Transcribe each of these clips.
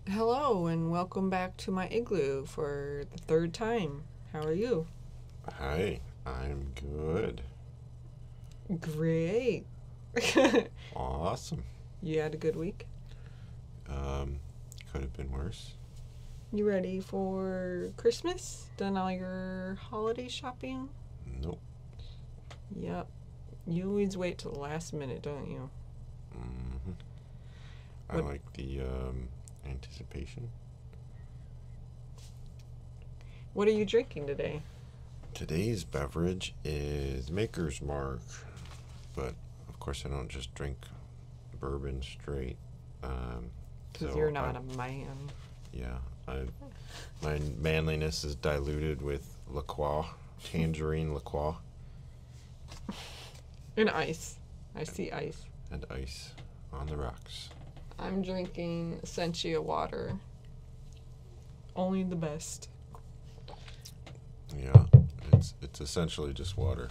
Hello and welcome back to my igloo for the third time. How are you? Hi, I'm good. Great. Awesome. You had a good week? Um, could have been worse. You ready for Christmas? Done all your holiday shopping? Nope. Yep. You always wait till the last minute, don't you? Mm-hmm. I What- like the anticipation. What are you drinking today? Today's beverage is Maker's Mark, but of course I don't just drink bourbon straight. Because so you're not I- a man. Yeah, my manliness is diluted with La Croix, tangerine La Croix, And ice. I see ice. and ice on the rocks. I'm drinking Sentia water. Only the best. Yeah, it's essentially just water.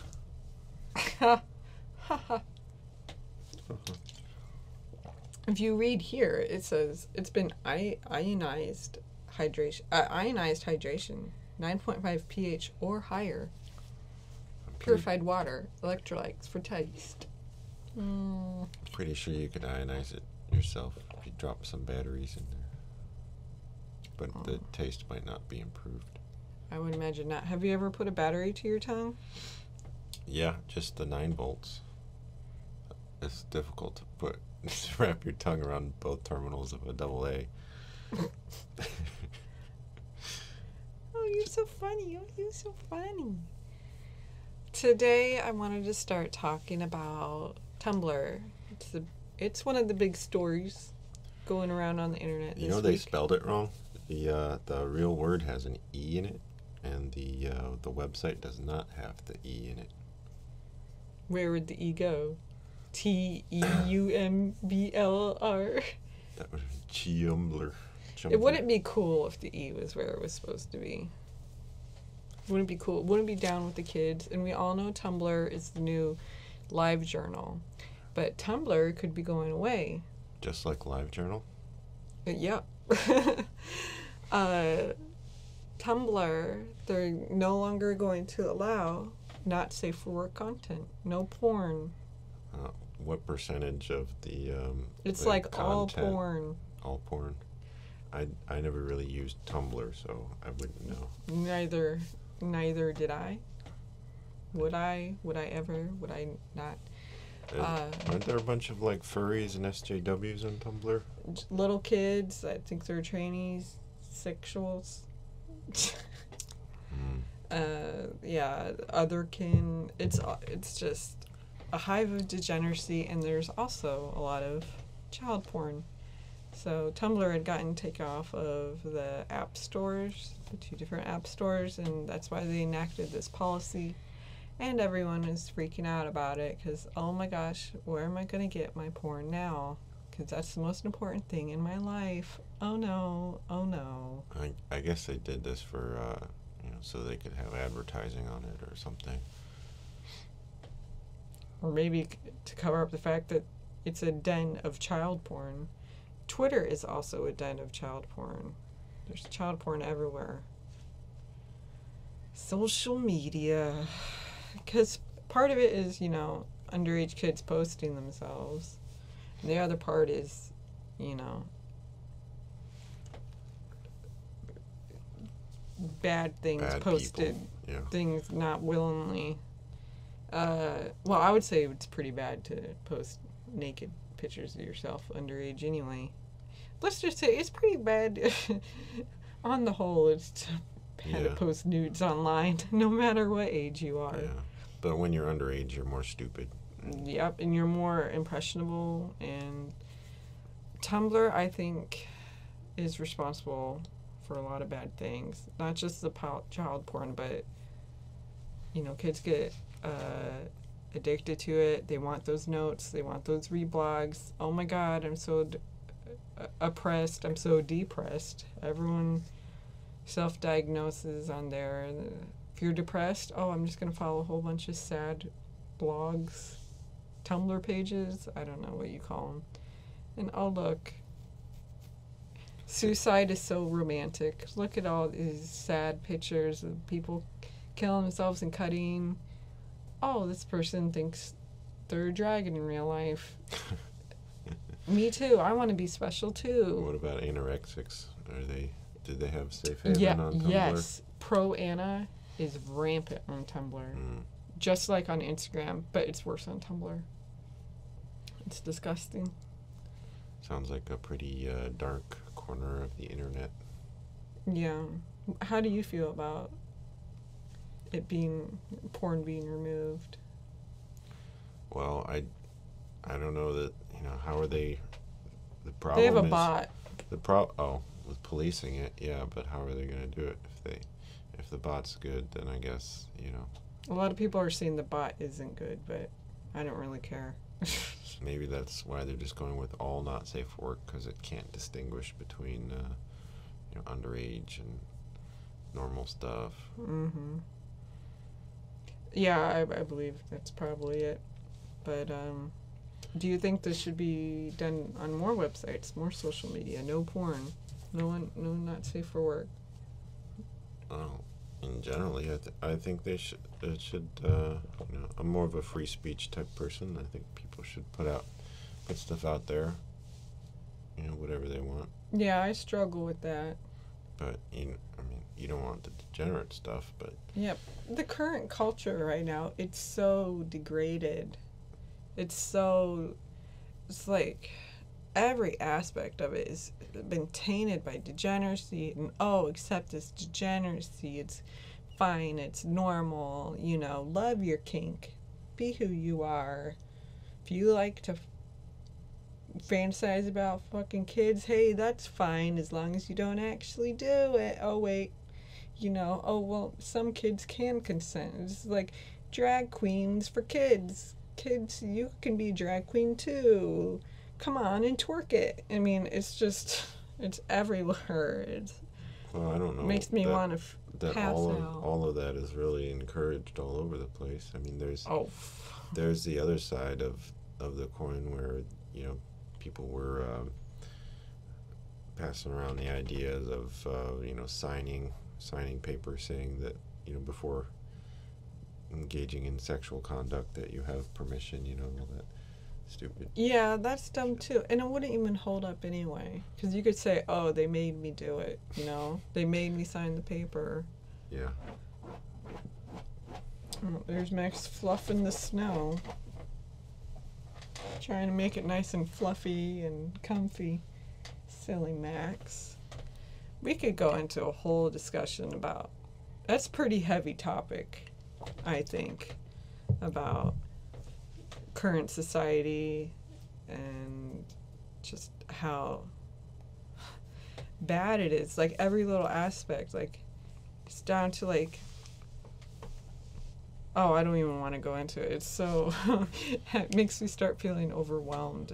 If you read here, it says it's been ionized hydration, 9.5 pH or higher, purified water, electrolytes for taste. Pretty sure you could ionize it yourself if you drop some batteries in there. But the taste might not be improved. I would imagine not. Have you ever put a battery to your tongue? Yeah, just the 9 volts. It's difficult to wrap your tongue around both terminals of a double A. Oh, you're so funny. Oh, you're so funny. Today, I wanted to start talking about Tumblr. It's one of the big stories going around on the internet this You know they week. spelled it wrong. The real word has an E in it, and the website does not have the E in it. Where would the E go? T-E-U-M-B-L-R. That would be Chumbler. It wouldn't be cool if the E was where it was supposed to be. Wouldn't be cool. Wouldn't be down with the kids. And we all know Tumblr is the new live journal. But Tumblr could be going away. Just like LiveJournal. Yep. Tumblr, they're no longer going to allow not safe for work content. No porn. What percentage of the It's the like all content- porn. All porn. I never really used Tumblr, so I wouldn't know. Neither did I. Would I? Would I ever? Would I not? Aren't there a bunch of like furries and SJWs on Tumblr? Little kids, I think they're trainees, sexuals. Yeah, otherkin. It's just a hive of degeneracy, and there's also a lot of child porn. So Tumblr had gotten taken off of the app stores, the 2 different app stores, and that's why they enacted this policy. And everyone is freaking out about it because, oh my gosh, where am I going to get my porn now? Because that's the most important thing in my life. Oh no, oh no. I guess they did this for so they could have advertising on it or something. Or maybe to cover up the fact that it's a den of child porn. Twitter is also a den of child porn. There's child porn everywhere. Social media. Because part of it is, underage kids posting themselves. And the other part is, bad things Bad posted. people. Yeah. Things not willingly. Well, I would say it's pretty bad to post naked pictures of yourself underage anyway. Let's just say it's pretty bad. On the whole, it's bad to Yeah. post nudes online, no matter what age you are. Yeah. But when you're underage, you're more stupid. Yep, and you're more impressionable. And Tumblr, I think, is responsible for a lot of bad things. Not just the child porn, but kids get addicted to it. They want those notes. They want those reblogs. Oh my God, I'm so oppressed. I'm so depressed. Everyone self-diagnoses on there. If you're depressed, I'm just going to follow a whole bunch of sad blogs, Tumblr pages. I don't know what you call them. And look. Suicide is so romantic. Look at all these sad pictures of people killing themselves and cutting. Oh, this person thinks they're a dragon in real life. Me too. I want to be special too. What about anorexics? Did they have safe haven on Tumblr? Yes. Pro Anna is rampant on Tumblr. Just like on Instagram, but it's worse on Tumblr. It's disgusting. Sounds like a pretty dark corner of the internet. Yeah. How do you feel about porn being removed? Well, I don't know that, how are they, the problem They have a is, bot. with policing it, yeah, but how are they going to do it? If the bot's good, then I guess, A lot of people are saying the bot isn't good, but I don't really care. Maybe that's why they're just going with all not safe for work, because it can't distinguish between, underage and normal stuff. Mm-hmm. Yeah, I believe that's probably it. But do you think this should be done on more websites, more social media? No porn, no not safe for work. Oh, in generally, I think it should. I'm more of a free speech type person. I think people should put stuff out there. Whatever they want. Yeah, I struggle with that. But you don't want the degenerate stuff, but Yep. The current culture right now, it's so degraded. It's like every aspect of it has been tainted by degeneracy, and accept this degeneracy. It's fine, it's normal, love your kink. Be who you are. If you like to fantasize about fucking kids, hey, that's fine as long as you don't actually do it. Oh wait, well, some kids can consent. It's like drag queens for kids. Kids, you can be a drag queen too. Come on and twerk it. It's everywhere. Well, I don't know. Makes me want to pass out. All of that is really encouraged all over the place. There's the other side of the coin where people were passing around the ideas of signing papers saying that before engaging in sexual conduct that you have permission, all that stupid. Yeah, that's dumb too, and it wouldn't even hold up anyway, because you could say, oh, they made me do it, they made me sign the paper. Yeah. Oh, there's Max fluffing the snow, trying to make it nice and fluffy and comfy. Silly Max. We could go into a whole discussion about, that's a pretty heavy topic, I think, about current society and just how bad it is. Like every little aspect, like it's down to like, I don't even want to go into it. It's so, it makes me start feeling overwhelmed.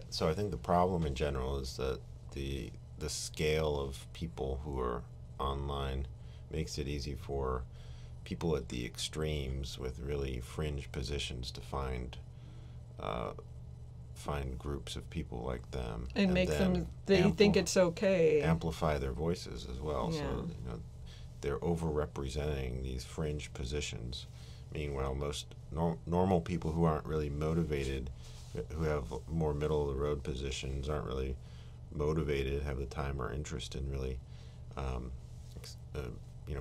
So I think the problem in general is that the scale of people who are online makes it easy for people at the extremes with really fringe positions to find groups of people like them and make them think it's okay, amplify their voices as well. Yeah. So they're overrepresenting these fringe positions. Meanwhile, most normal people who aren't really motivated, who have more middle of the road positions, aren't really motivated, have the time or interest in really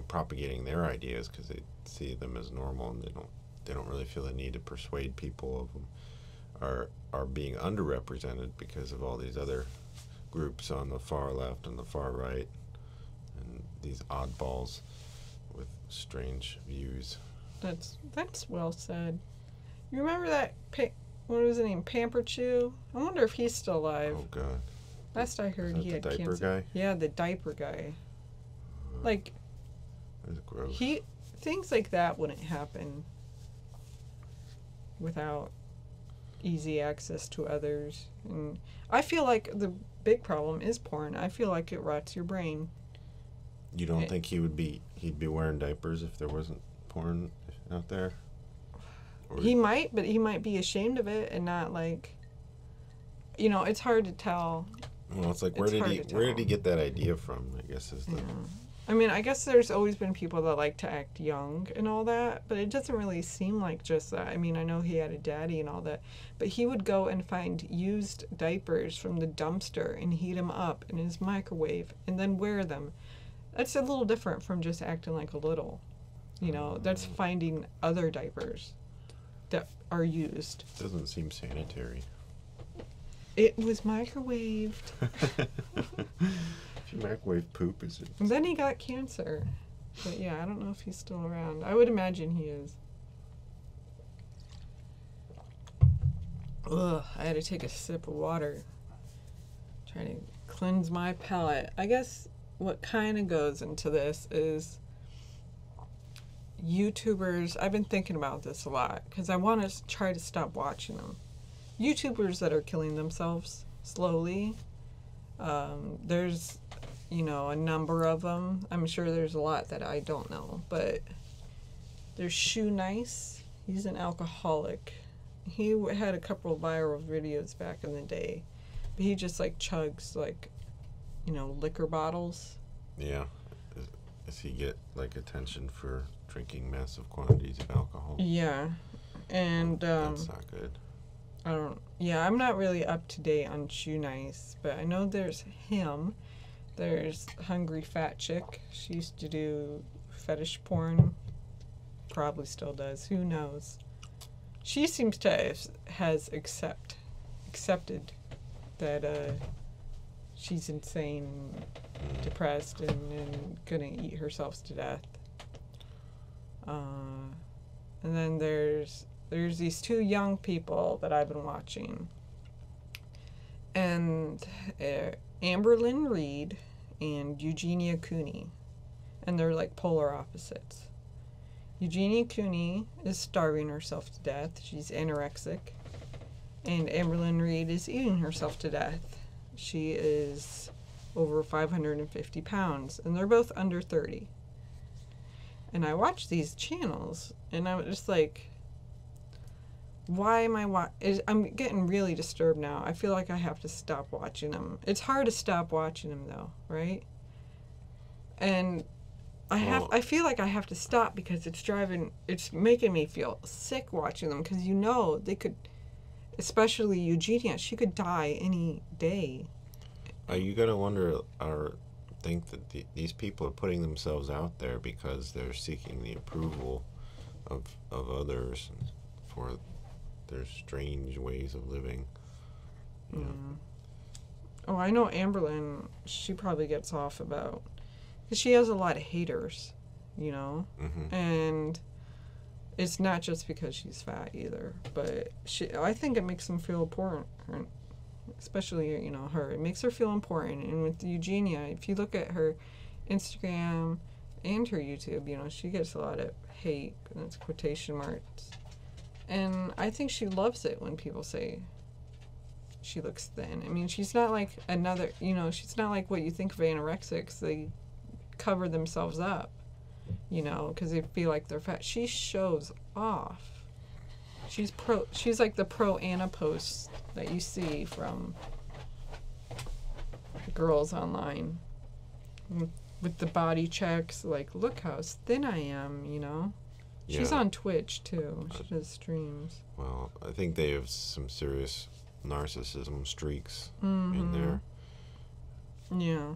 propagating their ideas because they see them as normal, and they don't really feel the need to persuade people of them, are being underrepresented because of all these other groups on the far left and the far right, and these oddballs with strange views. That's well said. You remember that what was his name, Pamper Chew? I wonder if he's still alive. Oh God. Last I heard, he had the diaper cancer. guy? Yeah, the diaper guy. Like, that's gross. Things like that wouldn't happen without easy access to others. And I feel like the big problem is porn. I feel like it rots your brain. You don't think he'd be wearing diapers if there wasn't porn out there? Or he might, but he might be ashamed of it and not like, it's hard to tell. Well, it's like It's hard to where did tell. he get that idea from? I guess is the Yeah. I mean, I guess there's always been people that like to act young and all that, but it doesn't really seem like just that. I mean, I know he had a daddy and all that, but he would go and find used diapers from the dumpster and heat them up in his microwave and then wear them. That's a little different from just acting like a little. You know, that's finding other diapers that are used. doesn't seem sanitary. It was microwaved. If you microwave poop, is it? And then he got cancer. But yeah, I don't know if he's still around. I would imagine he is. Ugh, I had to take a sip of water. Trying to cleanse my palate. I guess what kind of goes into this is YouTubers. I've been thinking about this a lot because I want to try to stop watching them. YouTubers that are killing themselves slowly. There's, a number of them. I'm sure there's a lot that I don't know, but there's Shoe Nice. He's an alcoholic. He had a couple of viral videos back in the day, but he just chugs liquor bottles. Yeah. Does he get attention for drinking massive quantities of alcohol? Yeah, and that's not good. I'm not really up to date on Shoe Nice, but I know there's him. There's Hungry Fat Chick. She used to do fetish porn. Probably still does. Who knows? She seems to has accepted that she's insane, depressed, and gonna eat herself to death. And then there's these two young people that I've been watching, and Amberlynn Reed and Eugenia Cooney, and they're polar opposites. Eugenia Cooney is starving herself to death. She's anorexic. And Amberlynn Reed is eating herself to death. She is over 550 pounds, and they're both under 30. And I watch these channels, and I'm just why am I I'm getting really disturbed now. I feel like I have to stop watching them. It's hard to stop watching them, though, right? And I feel like I have to stop because it's making me feel sick watching them, because they could, especially Eugenia, she could die any day. You gotta wonder or think that these people are putting themselves out there because they're seeking the approval of others for their strange ways of living. Oh, I know Amberlynn, she probably gets off about, because she has a lot of haters, Mm-hmm. and it's not just because she's fat either, but I think it makes them feel important, especially, her. It makes her feel important. And with Eugenia, if you look at her Instagram and her YouTube, she gets a lot of hate, and it's quotation marks. And I think she loves it when people say she looks thin. I mean, she's not like she's not like what you think of anorexics. They cover themselves up, because they feel like they're fat. She shows off. She's like the pro Anna posts that you see from girls online with the body checks, look how thin I am, She's on Twitch too. She does streams. Well, I think they have some serious narcissism streaks Mm-hmm. in there. Yeah.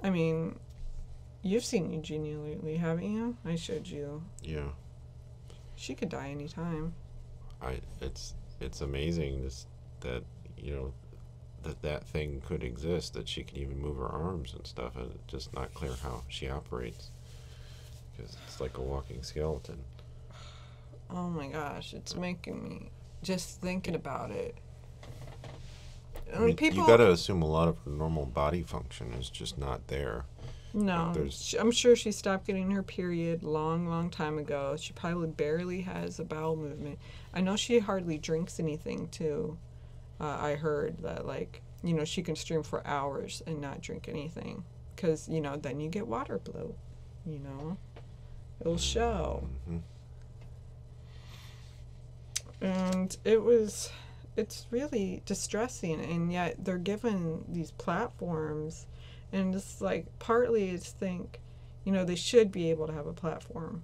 I mean, you've seen Eugenia lately, haven't you? I showed you. Yeah. She could die anytime. It's amazing that that thing could exist, that she can even move her arms and stuff, and it's just not clear how she operates, because it's like a walking skeleton. Oh my gosh, it's making me just thinking about it. I mean, you gotta assume a lot of her normal body function is just not there. No, I'm sure she stopped getting her period long time ago. She probably barely has a bowel movement. I know she hardly drinks anything too. I heard that she can stream for hours and not drink anything, because then you get water bloat. It'll show. Mm-hmm. And it was it's really distressing, and yet they're given these platforms, and it's like partly it's think, they should be able to have a platform,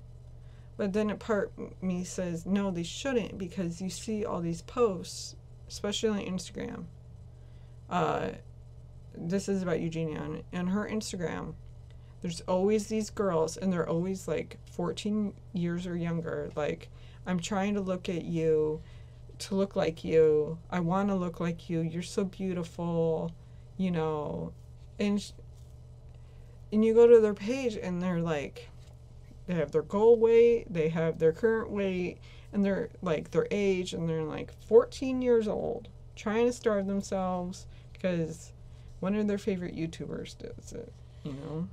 but then a part me says no, they shouldn't, because you see all these posts, especially on Instagram. Uh, this is about Eugenia, and her Instagram. There's always these girls, and they're always like 14 years or younger. Like, I'm trying to look at you, to look like you. I want to look like you. You're so beautiful, you know. And and you go to their page, and they're like, they have their goal weight, they have their current weight, and they're like their age, and they're like 14 years old, trying to starve themselves because one of their favorite YouTubers does it, you know.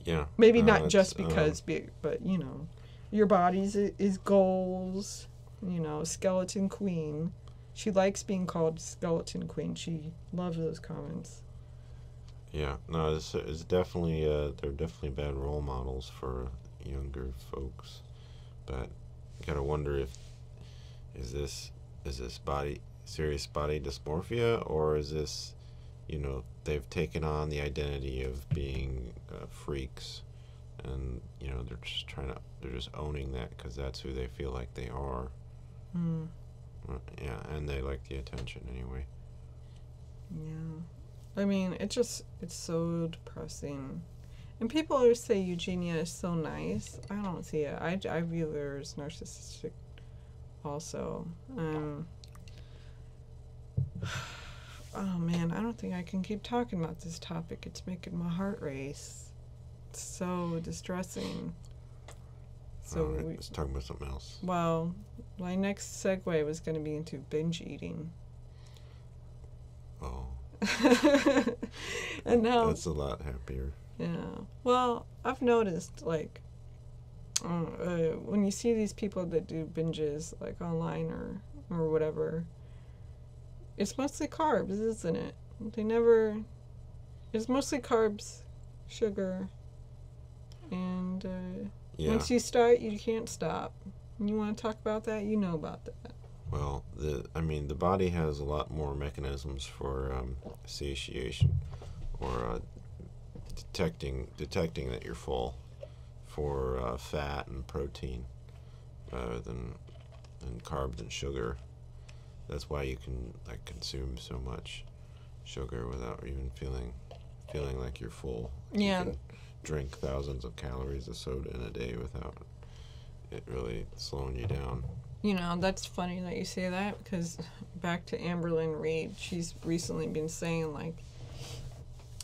Yeah. Maybe not just because, but your body's is goals. Skeleton Queen. She likes being called Skeleton Queen. She loves those comments. Yeah. No, it's definitely they're definitely bad role models for younger folks. But you gotta wonder if is this serious body dysmorphia, or is this they've taken on the identity of being freaks, and they're just owning that because that's who they feel like they are. Yeah, and they like the attention anyway. Yeah, I mean, it's so depressing, and people always say Eugenia is so nice. I don't see it. I view her as narcissistic also. Oh man, I don't think I can keep talking about this topic. It's making my heart race. It's so distressing. So all right, let's talk about something else. Well, my next segue was going to be into binge eating. Oh. And now that's a lot happier. Yeah. Well, I've noticed, like, when you see these people that do binges, like online or whatever, it's mostly carbs, isn't it? It's mostly carbs, sugar, and once you start, you can't stop. And you want to talk about that? You know about that. Well, the body has a lot more mechanisms for satiation, or detecting that you're full, for fat and protein, rather than carbs and sugar. That's why you can consume so much sugar without even feeling like you're full. Yeah. You can drink thousands of calories of soda in a day without it really slowing you down. That's funny that you say that, because back to Amberlynn Reed, she's recently been saying, like,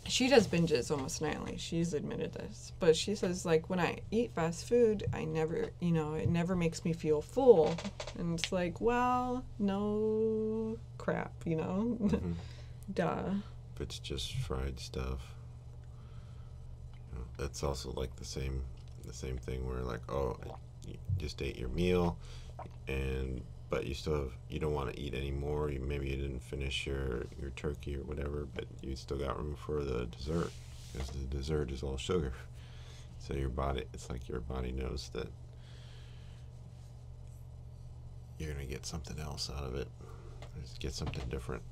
she does binges almost nightly. She's admitted this. But she says, like, when I eat fast food, I never, it never makes me feel full. And it's like, well, no crap, Mm-hmm. Duh. If it's just fried stuff, that's also like the same thing where, like, oh, you just ate your meal, but you don't want to eat anymore. Maybe you didn't finish your turkey or whatever, but you still got room for the dessert, because the dessert is all sugar. So it's like your body knows that you're gonna get something else out of it. Just get something different.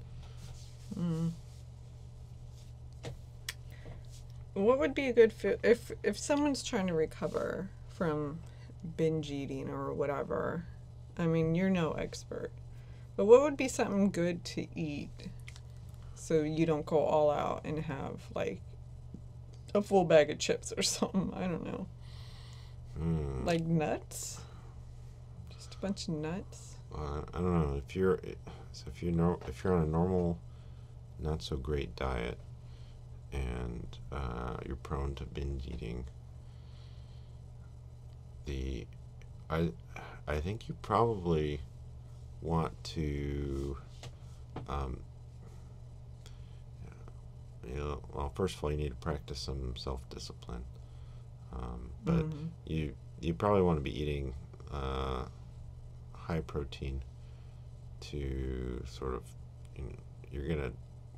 What would be a good food if someone's trying to recover from binge eating or whatever? I mean, you're no expert, but what would be something good to eat so you don't go all out and have, like, a full bag of chips or something? I don't know. Like nuts? Just a bunch of nuts? I don't know. If you're on a normal, not so great diet, and you're prone to binge eating, I think you probably want to, well, first of all, you need to practice some self-discipline. But you probably want to be eating high protein to sort of,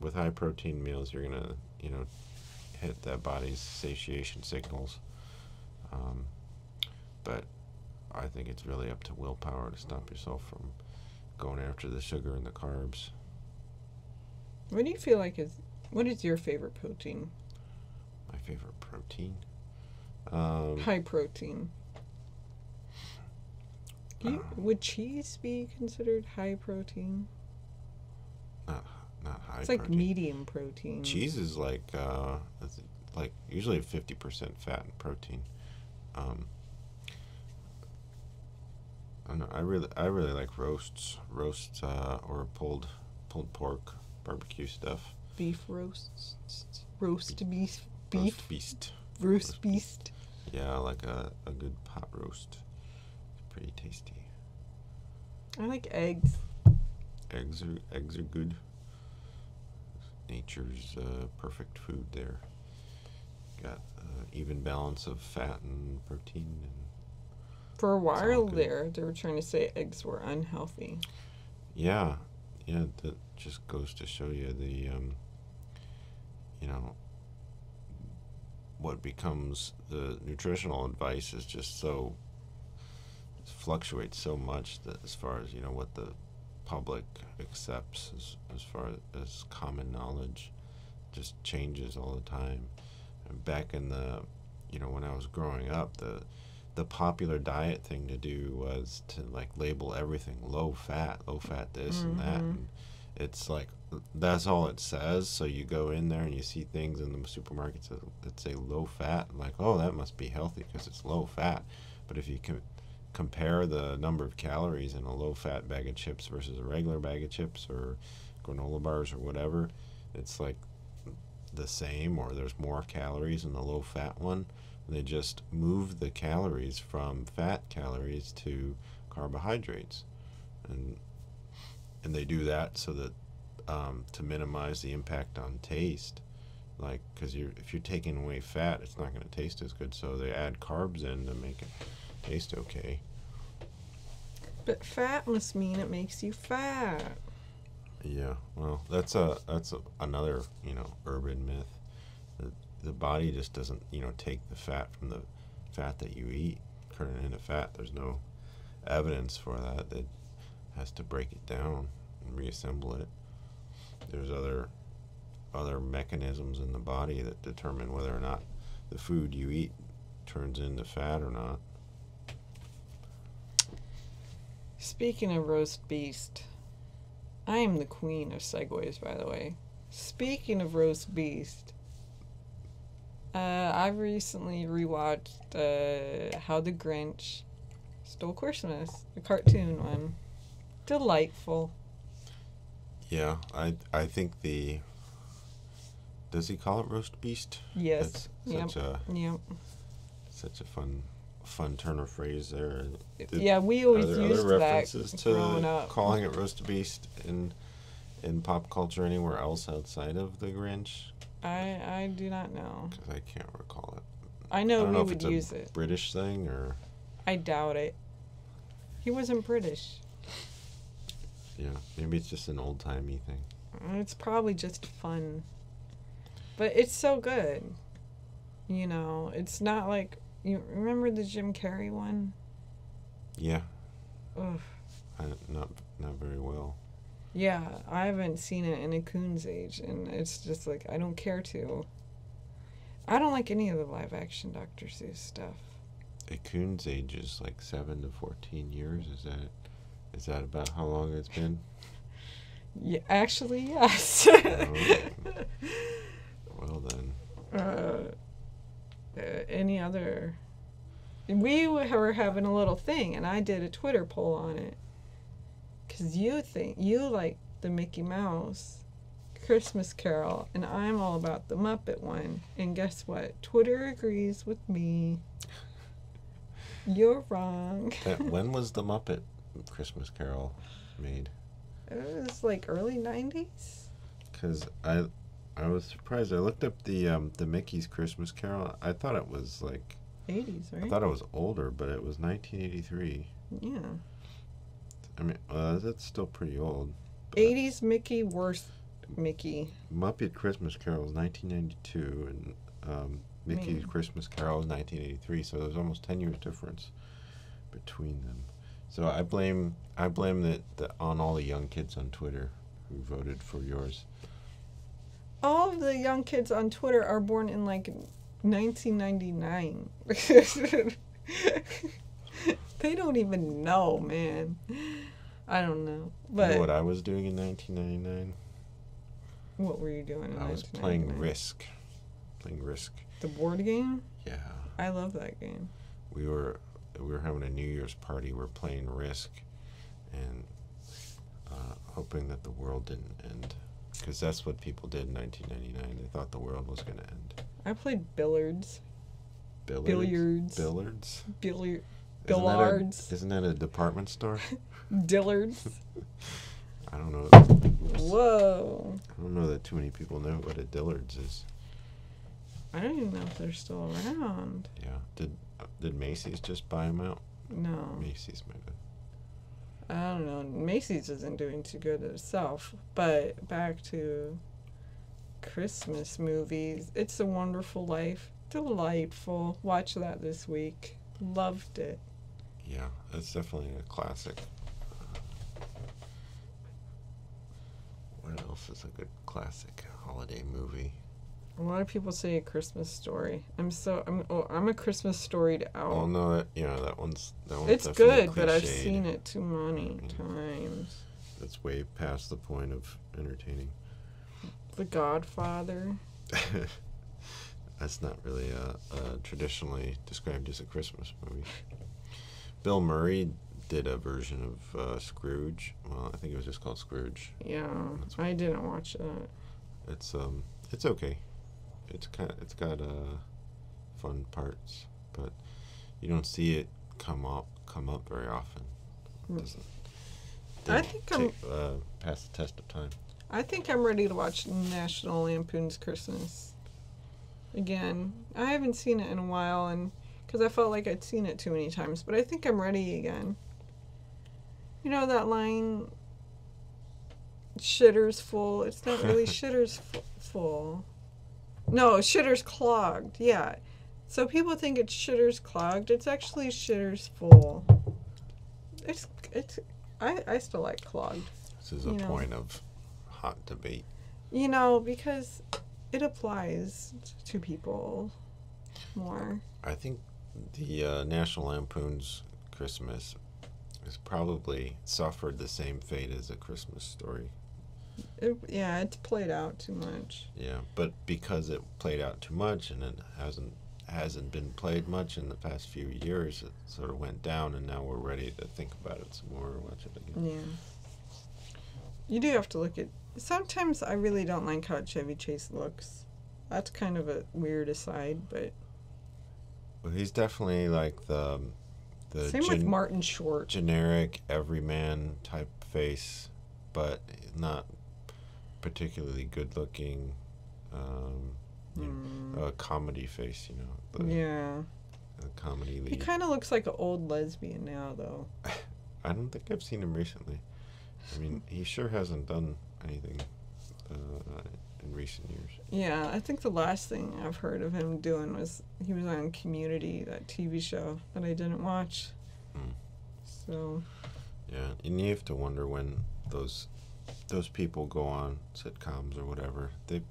with high protein meals, you're gonna, hit that body's satiation signals. But I think it's really up to willpower to stop yourself from going after the sugar and the carbs. What do you feel like what is your favorite protein? My favorite protein? High protein. Would cheese be considered high protein? Not high. It's like protein. medium protein. Cheese is like usually 50% fat and protein. I don't know. I really like roasts or pulled pork, barbecue stuff. Beef roasts, roast beef, Roast beast. roast beast. Yeah, like a good pot roast. It's pretty tasty. I like eggs. Eggs are good. Nature's perfect food there. Got even balance of fat and protein. And For a while good. there, they were trying to say eggs were unhealthy. yeah, that just goes to show you the what becomes the nutritional advice is just so fluctuates so much that as far as what the public accepts as far as common knowledge just changes all the time. And back in the when I was growing up, the popular diet thing to do was to like label everything low fat this and that, and it's like that's all it says. So you go in there and you see things in the supermarkets that say low fat, and like, oh, that must be healthy because it's low fat. But if you can compare the number of calories in a low fat bag of chips versus a regular bag of chips or granola bars or whatever, it's like the same, or there's more calories in the low fat one. They just move the calories from fat calories to carbohydrates, and they do that so that to minimize the impact on taste, like because if you're taking away fat, it's not going to taste as good. So they add carbs in to make it taste okay. But fat must mean it makes you fat. Yeah, well, that's another urban myth. The body just doesn't take the fat from the fat that you eat, turn it into fat. There's no evidence for that. It has to break it down and reassemble it. There's other mechanisms in the body that determine whether or not the food you eat turns into fat or not. Speaking of roast beast, I am the queen of segues, by the way. Speaking of roast beast, I recently rewatched How the Grinch Stole Christmas, the cartoon one. Delightful. Yeah, I think does he call it roast beast? Yes. That's Yep. such a fun turn of phrase there. Yeah, we always Are there used other that references growing to up. calling it roast beast in pop culture anywhere else outside of the Grinch? I do not know. Because I can't recall it. I know I don't we know if would it's a use it. British thing or I doubt it. He wasn't British. yeah, maybe it's just an old timey thing. It's probably just fun. But it's so good. It's not like you remember the Jim Carrey one? Yeah, Ugh. not very well. Yeah, I haven't seen it in a coon's age, and it's just like I don't care to. I don't like any of the live action Dr. Seuss stuff. A coon's age is like 7 to 14 years. Is that about how long it's been? Yeah, actually, yes. Oh. Well then. Any other? We were having a little thing, and I did a Twitter poll on it. Because you think you like the Mickey Mouse Christmas Carol, and I'm all about the Muppet one. And guess what? Twitter agrees with me. You're wrong. When was the Muppet Christmas Carol made? It was like early 90s. Because I was surprised. I looked up the Mickey's Christmas Carol. I thought it was like 80s, right? I thought it was older, but it was 1983. Yeah. I mean, that's still pretty old. 80s Mickey, worst Mickey. Muppet Christmas Carol is 1992, and Mickey's Christmas Carol is 1983. So there's almost 10 years difference between them. So I blame that on all the young kids on Twitter who voted for yours. All of the young kids on Twitter are born in like 1999. They don't even know, man. I don't know. But You know what I was doing in 1999? What were you doing in I was 1999? playing Risk. The board game? Yeah. I love that game. We were having a New Year's party. We're playing Risk, and hoping that the world didn't end, because that's what people did in 1999. They thought the world was going to end. I played billiards. Billiards. Billards. Isn't that a department store? Dillards. I don't know. Whoa. I don't know that too many people know what a Dillard's is. I don't even know if they're still around. Yeah. Did Macy's just buy them out? No. Macy's might have. I don't know. Macy's isn't doing too good itself. But back to Christmas movies. It's a Wonderful Life. Delightful. Watch that this week. Loved it. Yeah, that's definitely a classic. What else is a good classic holiday movie? A lot of people say A Christmas Story. I'm a Christmas Storied out. Oh no, that one's it's definitely good, but I've cliched. seen it too many times. That's way past the point of entertaining. The Godfather. That's not really traditionally described as a Christmas movie. Bill Murray did a version of Scrooge. Well, I think it was just called Scrooge. Yeah, I didn't watch that. It's okay. It's got fun parts, but you don't see it come up very often. It doesn't pass the test of time. I think I'm ready to watch National Lampoon's Christmas again. I haven't seen it in a while, and because I felt like I'd seen it too many times, but I think I'm ready again. You know that line, shitter's full. It's not really shitter's full. No, shitter's clogged. Yeah. So people think it's shitter's clogged. It's actually shitter's full. I still like clogged. This is a point of hot debate. Because it applies to people more. I think the National Lampoon's Christmas has probably suffered the same fate as A Christmas Story. It's played out too much. Yeah, but because it played out too much and it hasn't been played much in the past few years, it sort of went down, and now we're ready to think about it some more or watch it again. Yeah. You do have to look at... Sometimes I really don't like how Chevy Chase looks. That's kind of a weird aside, but... Well, he's definitely like the same with Martin Short. Generic everyman type face, but not particularly good looking. A comedy face, a comedy lead. He kind of looks like an old lesbian now, though. I don't think I've seen him recently. I mean, he sure hasn't done anything in recent years. Yeah, I think the last thing I've heard of him doing was he was on Community, that TV show that I didn't watch. So. Yeah, and you have to wonder when those people go on sitcoms or whatever. They've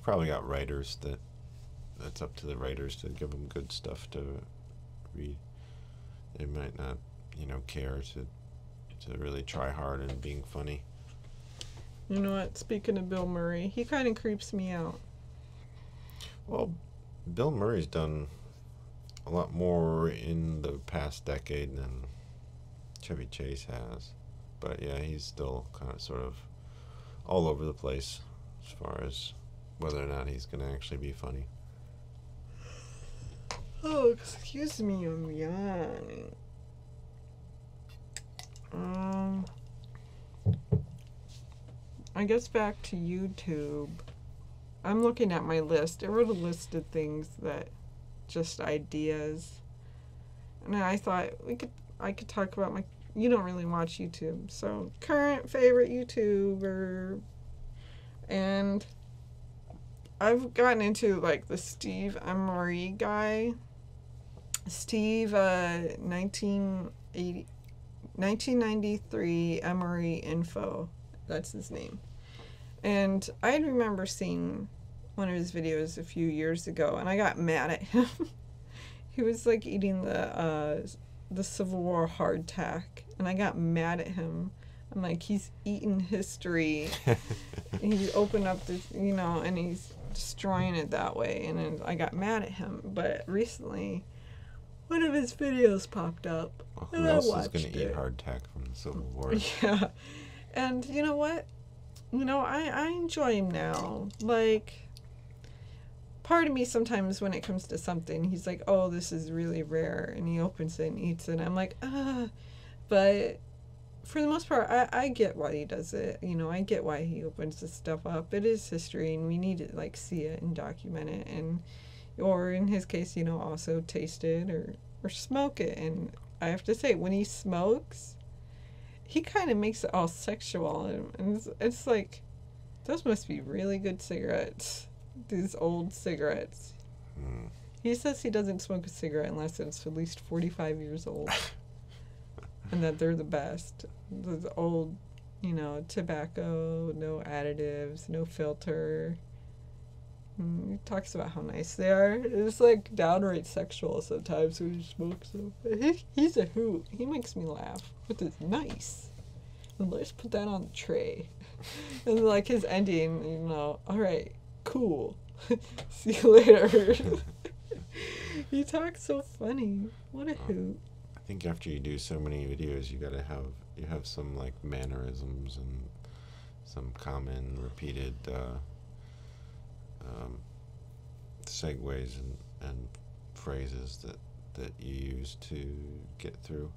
probably got writers that's up to the writers to give them good stuff to read. They might not, care to really try hard in being funny. You know what? Speaking of Bill Murray, he kind of creeps me out. Well, Bill Murray's done a lot more in the past decade than Chevy Chase has. But yeah, he's still kind of sort of all over the place as far as whether or not he's going to actually be funny. Oh, excuse me, I'm yawning. I guess back to YouTube. I'm looking at my list. I wrote a list of things that just ideas. And I thought I could talk about my... You don't really watch YouTube, so current favorite YouTuber. And I've gotten into like the Steve Emery guy. Steve, 1980... 1993 Emory Info. That's his name. And I remember seeing one of his videos a few years ago, and I got mad at him. He was like eating the Civil War hardtack, and I got mad at him. I'm like, he's eating history. He opened up this, and he's destroying it that way. And then I got mad at him. But recently, one of his videos popped up. Well, who else is going to eat hardtack from the Civil War? Yeah. And you know what? I enjoy him now. Like, part of me sometimes when it comes to something, he's like, oh, this is really rare. And he opens it and eats it. And I'm like, But for the most part, I get why he does it. I get why he opens this stuff up. It is history, and we need to, like, see it and document it. Or in his case, also taste it or smoke it. And I have to say, when he smokes, he kind of makes it all sexual. And it's like, those must be really good cigarettes. These old cigarettes. He says he doesn't smoke a cigarette unless it's at least 45 years old. And that they're the best. Those old, tobacco, no additives, no filter. He talks about how nice they are. It's like downright sexual sometimes when he smokes them. He's a hoot. He makes me laugh with his nice. And let's put that on the tray. And like his ending, all right, cool. See you later. He talks so funny. What a hoot. I think after you do so many videos, you have some like mannerisms and some common repeated segues and phrases that you use to get through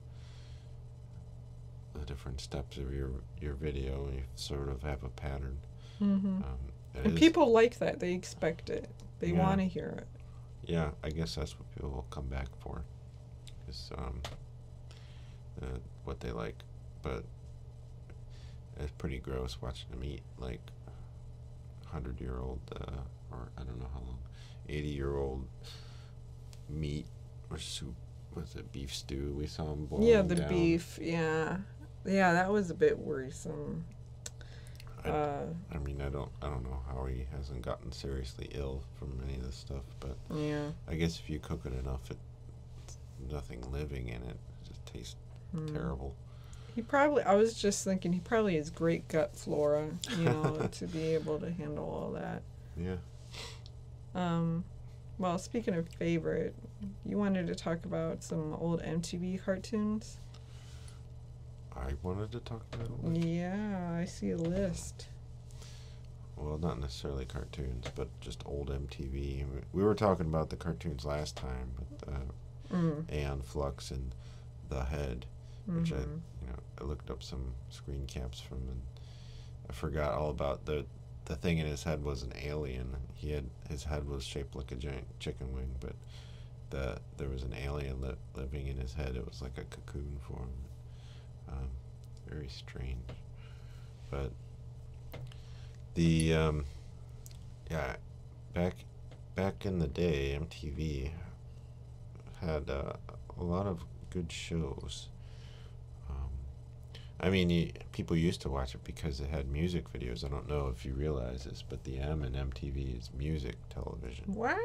the different steps of your video. You sort of have a pattern. Mm-hmm. And people like that. They expect it. They want to hear it. Yeah, I guess that's what people will come back for. Is what they like. But it's pretty gross watching them eat like 100-year-old or I don't know how long, 80-year-old meat or soup. Was it beef stew? We saw them boiling down. Beef. Yeah, that was a bit worrisome. I mean, I don't know how he hasn't gotten seriously ill from any of this stuff, but yeah, I guess if you cook it enough, it's nothing living in it. It just tastes terrible. I was just thinking, he probably has great gut flora, to be able to handle all that. Yeah. Well, speaking of favorite, you wanted to talk about some old MTV cartoons? I wanted to talk about it. Yeah, I see a list. Well, not necessarily cartoons, but just old MTV. We were talking about the cartoons last time with Aeon Flux and The Head, which I looked up some screen caps from, and I forgot all about the thing in his head was an alien. His head was shaped like a giant chicken wing, but there was an alien living in his head. It was like a cocoon for him. Very strange. But the back in the day, MTV had a lot of good shows. I mean, people used to watch it because it had music videos. I don't know if you realize this, but the M in MTV is music television. What?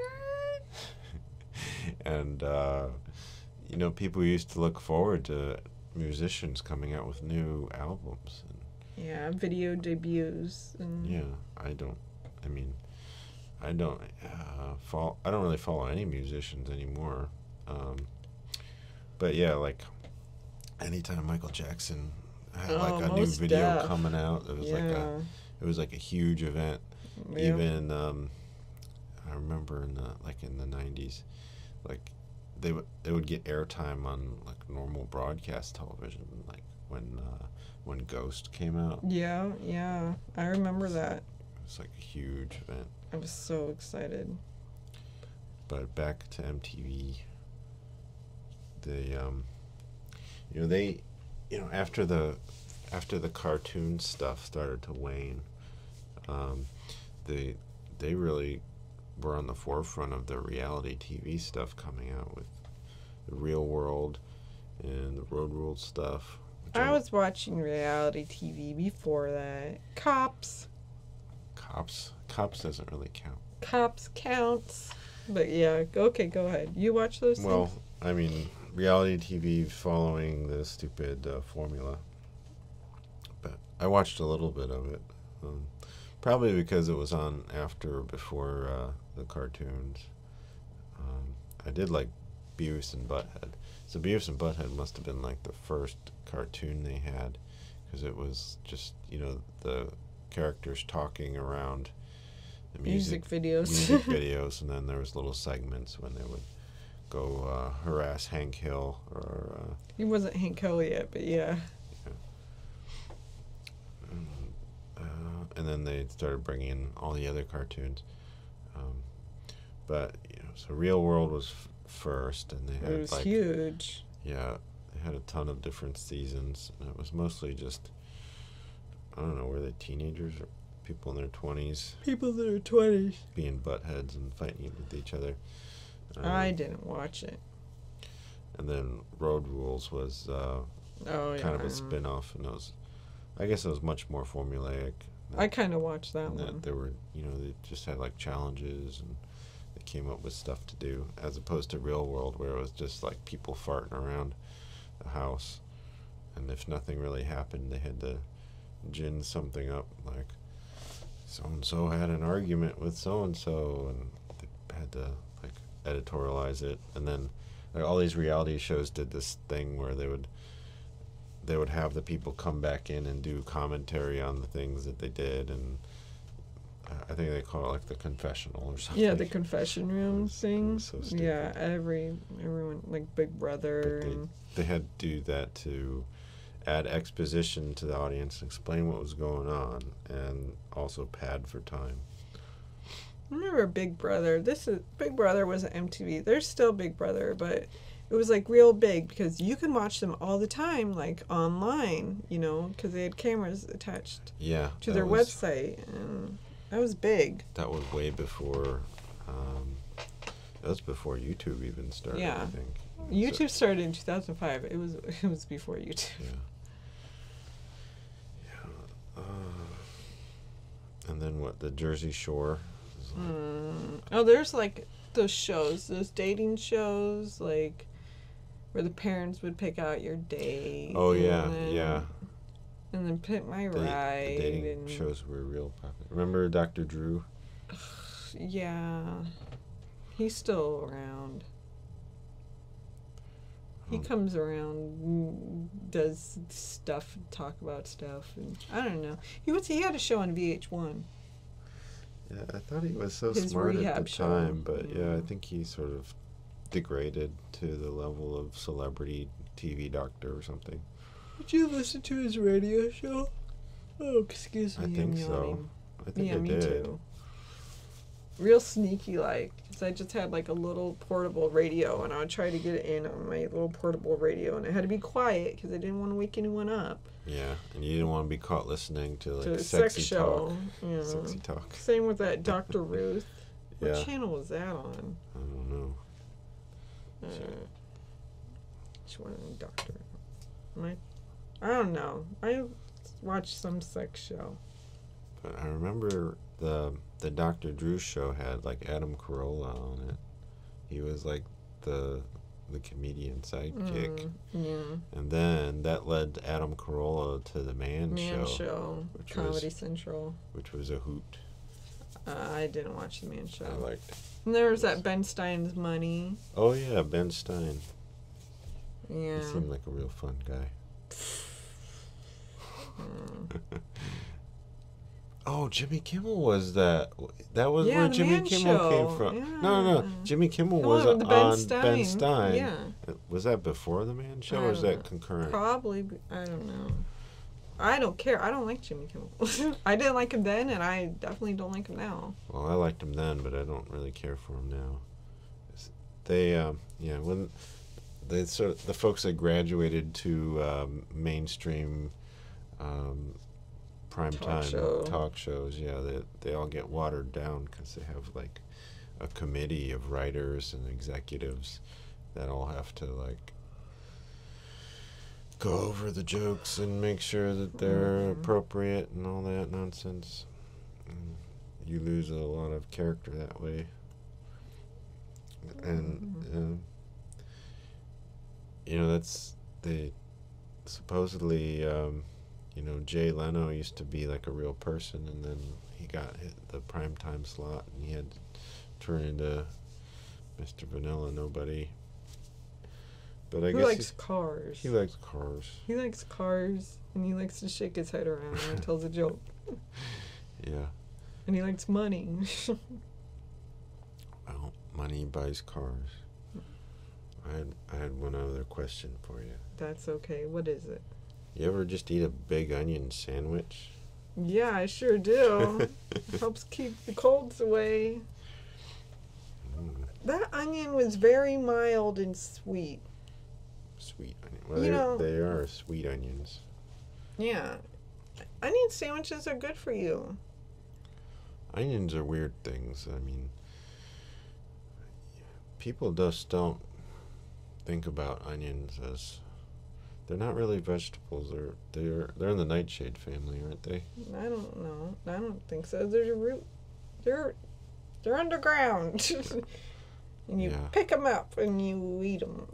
And people used to look forward to musicians coming out with new albums. Yeah, video debuts. Yeah, I don't really follow any musicians anymore. But yeah, like anytime Michael Jackson had like a new video coming out, it was like a huge event. Yep. Even I remember in the 90s, like they would get airtime on like normal broadcast television, like when Ghost came out. Yeah, I remember that. It was like a huge event. I was so excited. But back to MTV, after the cartoon stuff started to wane, they really were on the forefront of the reality TV stuff coming out with the Real World and the Road Rules stuff, I was watching reality TV before that. Cops. Cops doesn't really count. Cops counts. But yeah, okay, go ahead. You watch those Well, things? I mean, reality TV following the stupid formula. But I watched a little bit of it. Probably because it was on after or before the cartoons. I did like Beavis and Butthead. So Beavis and Butthead must have been like the first cartoon they had, because it was just, the characters talking around the Music videos. music videos, and then there was little segments when they would go harass Hank Hill or He wasn't Hank Hill yet, but yeah. And then they started bringing in all the other cartoons. But so Real World was first, and they had It was huge. Yeah, they had a ton of different seasons, and it was mostly just, I don't know, were they teenagers or people in their 20s? People in their 20s. Being buttheads and fighting with each other. I didn't watch it. And then Road Rules was kind of a spin-off, and I guess it was much more formulaic. I kind of watched that one. That there were, they just had like challenges, and they came up with stuff to do, as opposed to Real World, where it was just like people farting around the house, and if nothing really happened, they had to gin something up, like so-and-so had an argument with so-and-so, and they had to like editorialize it. And then like, all these reality shows did this thing where they would have the people come back in and do commentary on the things that they did, and I think they call it like the confessional or something. Yeah, the confession room thing. So stupid. Yeah, everyone, like Big Brother. They had to do that to add exposition to the audience, explain what was going on, and also pad for time. I remember Big Brother. Big Brother was at MTV. There's still Big Brother, but it was like real big because you can watch them all the time, like online, because they had cameras attached to their website, and that was big. That was way before. That was before YouTube even started. Yeah, I think YouTube started in 2005. It was before YouTube. Yeah. And then what? The Jersey Shore. Oh, there's like those shows, those dating shows, like where the parents would pick out your date. Oh yeah, yeah. And then Pick My Ride. The dating shows were real popular. Remember Dr. Drew? Yeah, he's still around. He comes around, does stuff, talk about stuff, and I don't know. He had a show on VH1. Yeah, I thought he was so His smart at rehab the show. time, but yeah, I think he sort of degraded to the level of celebrity TV doctor or something. Did you listen to his radio show? Oh, excuse me. I think so. I think I me did. too. Real sneaky, like, because I just had like a little portable radio, and I would try to get it in on my little portable radio, and it had to be quiet because I didn't want to wake anyone up. Yeah, and you didn't want to be caught listening to like a sexy sex show. talk. Yeah. Sexy talk. Same with that Dr. Ruth. What Yeah. channel was that on? I don't know. Which one? Doctor? I don't know. I watched some sex show. But I remember the Dr. Drew show had like Adam Carolla on it. He was like the comedian sidekick. Yeah. And then that led Adam Carolla to the Man Show. Comedy Central. Which was a hoot. I didn't watch the Man Show. I liked it. And there was that Ben Stein's Money. Oh yeah, Ben Stein. Yeah. He seemed like a real fun guy. Oh, Jimmy Kimmel was that. That was where Jimmy Man Kimmel Show. came from. Yeah. No. Jimmy Kimmel was the on Ben Stein. Yeah. Was that before the Man Show, or was that concurrent? Probably. I don't know. I don't care. I don't like Jimmy Kimmel. I didn't like him then, and I definitely don't like him now. Well, I liked him then, but I don't really care for him now. They, when the folks that graduated to mainstream primetime talk shows, they all get watered down because they have like a committee of writers and executives that all have to like go over the jokes and make sure that they're appropriate and all that nonsense. And you lose a lot of character that way. And that's they supposedly Jay Leno used to be like a real person, and then he got hit the primetime slot and he had to turn into Mr. Vanilla Nobody. But I guess likes cars. He likes cars. He likes cars, and he likes to shake his head around when he tells a joke. Yeah. And he likes money. Well, money buys cars. I had one other question for you. That's okay. What is it? You ever just eat a big onion sandwich? Yeah, I sure do. Helps keep the colds away. That onion was very mild and sweet. Sweet onion. Well, they are sweet onions. Yeah. Onion sandwiches are good for you. Onions are weird things. I mean, people just don't think about onions as they're not really vegetables. They're in the nightshade family, aren't they? I don't know. I don't think so. There's a root. They're underground. And you pick them up and you eat them.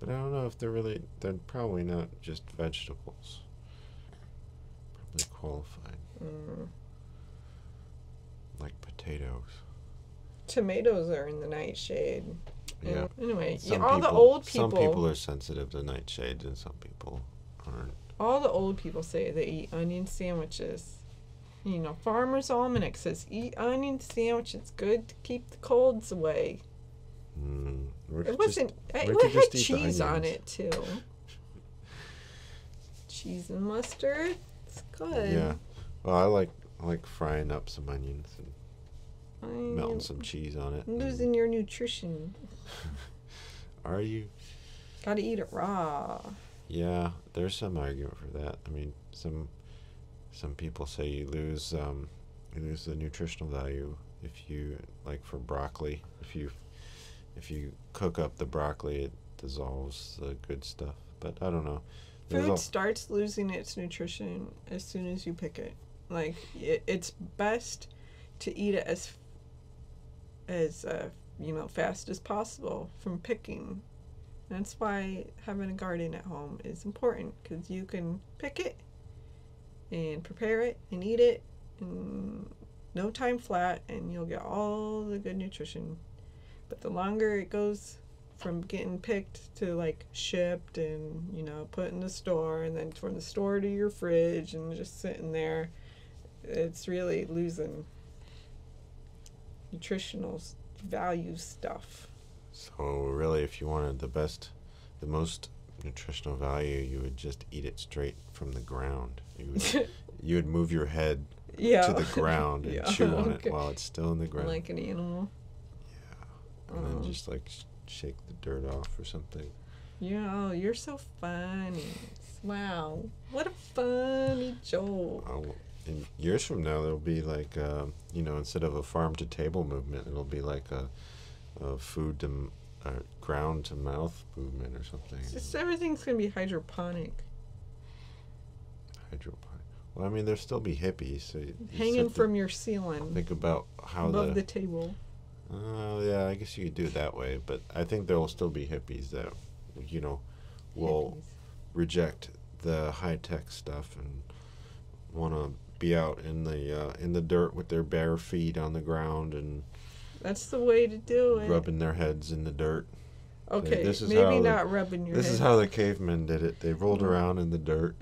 But I don't know if they're probably not just vegetables. Probably qualified. Like potatoes. Tomatoes are in the nightshade. Yeah. Anyway, the old people. Some people are sensitive to nightshades and some people aren't. All the old people say they eat onion sandwiches. Farmer's Almanac says eat onion sandwiches. Good to keep the colds away. It wasn't. It had cheese on it too. Cheese and mustard. It's good. Yeah. Well, I like frying up some onions and melting some cheese on it. Losing your nutrition. Are you? Gotta eat it raw. Yeah, there's some argument for that. I mean, some people say you lose the nutritional value if you, like for broccoli, if you cook up the broccoli, it dissolves the good stuff. But I don't know. Food starts losing its nutrition as soon as you pick it. Like it's best to eat it as fast as possible from picking. That's why having a garden at home is important, because you can pick it and prepare it and eat it in no time flat, and you'll get all the good nutrition. But the longer it goes from getting picked to like shipped and put in the store, and then from the store to your fridge and just sitting there, it's really losing nutritional value stuff. So really, if you wanted the most nutritional value, you would just eat it straight from the ground. You would move your head to the ground and chew on it while it's still in the ground. Like an animal. Yeah. And then just like shake the dirt off or something. Yeah, you're so funny. Wow. What a funny joke. In years from now, there'll be like, instead of a farm to table movement, it'll be like a food to ground to mouth movement or something. It's just everything's going to be hydroponic. Well, I mean, there'll still be hippies. So hanging from your ceiling. Think about how above the table. Yeah, I guess you could do it that way. But I think there will still be hippies that, will reject the high-tech stuff and want to be out in the dirt with their bare feet on the ground, and that's the way to do it. Rubbing their heads in the dirt. Okay, maybe not rubbing your head. This is how the cavemen did it. They rolled around in the dirt.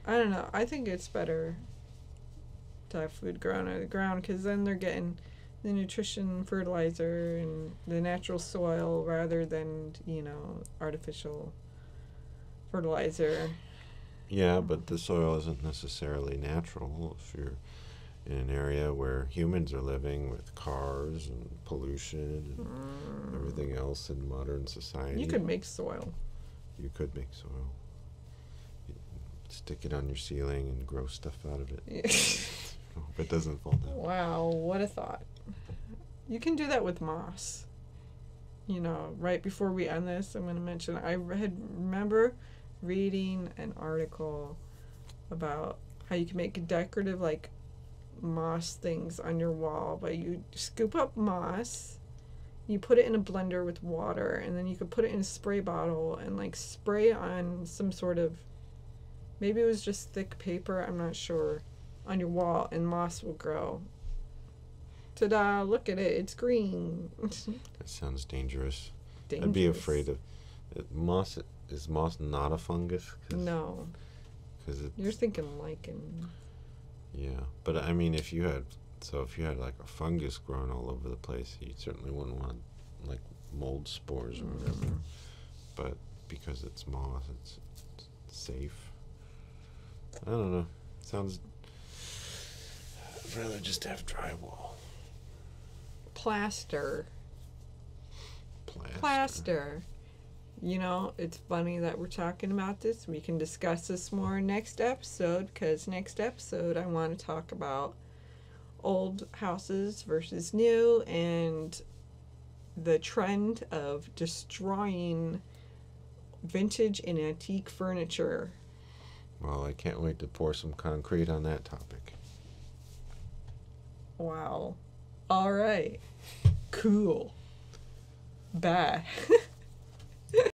I don't know. I think it's better to have food grown out of the ground, because then they're getting the nutrition, fertilizer, and the natural soil rather than, artificial fertilizer. Yeah, but the soil isn't necessarily natural if you're in an area where humans are living with cars and pollution and everything else in modern society. You could make soil. You could make soil. Stick it on your ceiling and grow stuff out of it. I hope it doesn't fall down. Wow, what a thought. You can do that with moss. right before we end this, I'm going to mention remember reading an article about how you can make decorative, like, moss things on your wall. But you scoop up moss, you put it in a blender with water, and then you could put it in a spray bottle and, like, spray on some sort of, maybe it was just thick paper, I'm not sure, on your wall, and moss will grow. Ta-da, look at it, it's green. That sounds dangerous. I'd be afraid of moss. Is moss not a fungus? No. Cause you're thinking lichen. Yeah, but I mean, if you had like a fungus growing all over the place, you certainly wouldn't want like mold spores or whatever. But because it's moss, it's safe. I don't know. Sounds. I'd rather just have drywall. Plaster. It's funny that we're talking about this. We can discuss this more next episode, because next episode I want to talk about old houses versus new and the trend of destroying vintage and antique furniture. Well, I can't wait to pour some concrete on that topic. Wow. All right. Cool. Bye.